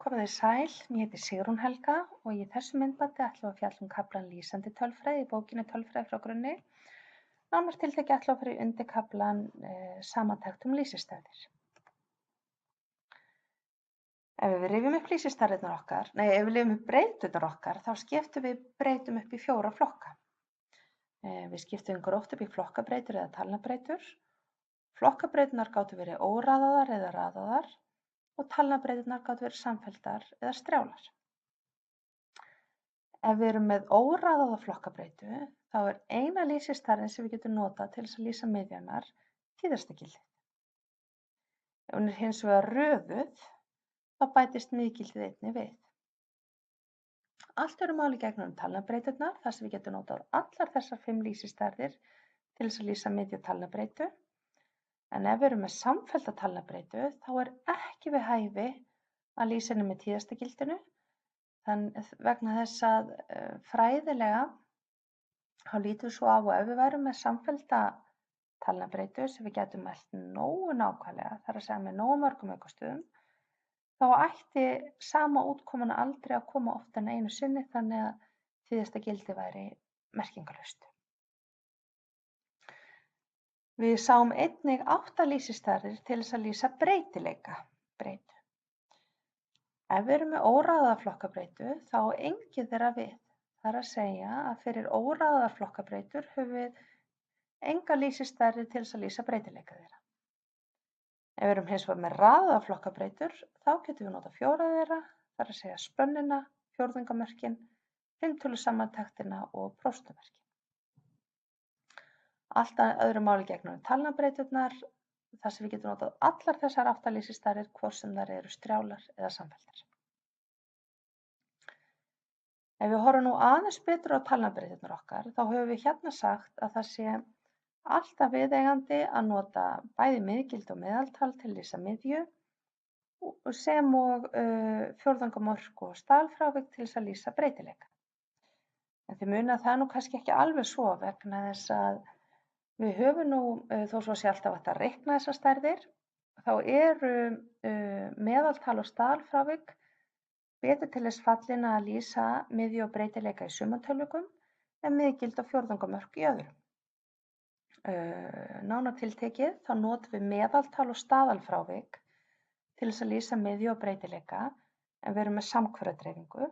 Komið þið sæl, ég heiti Sigrún Helga og í þessu myndbandi ætlum við að fjalla kaflann lýsandi tölfræði í bókinni Tölfræði frá grunni. Nánar tiltekið ætlum við að fara í undirkaflann samantekt lýsistærðir. Ef við rifjum upp lýsistærðirnar okkar, ef við rifjum upp breyturnar okkar, þá skiptum við breytum upp í 4 flokka. Við skiptum gróft upp í flokkabreytur eða talnabreytur. Flokkabreyturnar gátu verið óraðaðar eða raðaðar og talnabreyturnar gátu verið samfelldar eða strjálar. Ef við erum með óraðaða flokkabreytu, þá eina lýsistærðin sem við getum notað til þess að lýsa miðju tíðastagildið. Ef hún hins vegar röðuð, þá bætist miðgildið einnig við. Allt máli gegnum talnabreyturnar, þar sem við getum notað allar þessar 5 lýsistærðir til þess að lýsa miðju talnabreytu. En ef við erum með samfellda talnabreytu, þá ekki við hæfi að lýsa henni með tíðastagildinu. Vegna þess að fræðilega þá lítum við svo á að ef við værum með samfellda talnabreytu sem við getum mælt nógu nákvæmlega, þar að segja með nógu mörgum aukastöðum, þá ætti sama útkoman aldrei að koma oftar en einu sinni, þannig að tíðastagildið væri merkingarlaust. Við sáum einnig 8 lýsistærðir til þess að lýsa breytileika breytu. Ef við erum með óraðaða flokkabreytu, þá engin þeirra við. Það að segja að fyrir óraðaðar flokkabreytur höfum við enga lýsistærðir til þess að lýsa breytileika þeirra. Ef við erum hins vegar með raðaðar flokkabreytur, þá getum við notað 4 þeirra, það að segja spönnina, fjórðungamörkin, fimmtölusamantektina og prósentumörkin. Allt öðru máli gegnum talnabreyturnar, þar sem við getum notað allar þessar 8 lýsistærðir, hvort sem þær eru strjálar eða samfelldar. Ef við horfum nú aðeins betur á talnabreyturnar okkar, þá höfum við hérna sagt að það sé alltaf viðeigandi að nota bæði miðgildi og meðaltal til að lýsa miðju, sem og fjórðungamörk og staðalfrávik til þess að lýsa breytileika. En þið munið að það nú kannski ekki alveg svo, vegna þess að við höfum nú, þó svo sé alltaf hægt að reikna þessar stærðir, þá eru meðaltal og staðalfrávik betur til þess fallin að lýsa miðju og breytileika í sumum tilvikum en miðgildi og fjórðungamörk í öðrum. Nánar tiltekið, þá notum við meðaltal og staðalfrávik til þess að lýsa miðju og breytileika en við erum með samhverfadreifingu.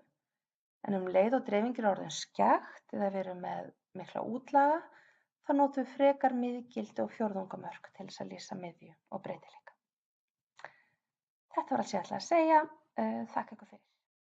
En leið og dreifingin er orðin skekkt eða við erum með mikla útlaga, þá notum við frekar miðgildi og fjórðungamörk til þess að lýsa miðju og breytileika. Þetta var allt sem ég ætlaði að segja. Þakka ykkur fyrir.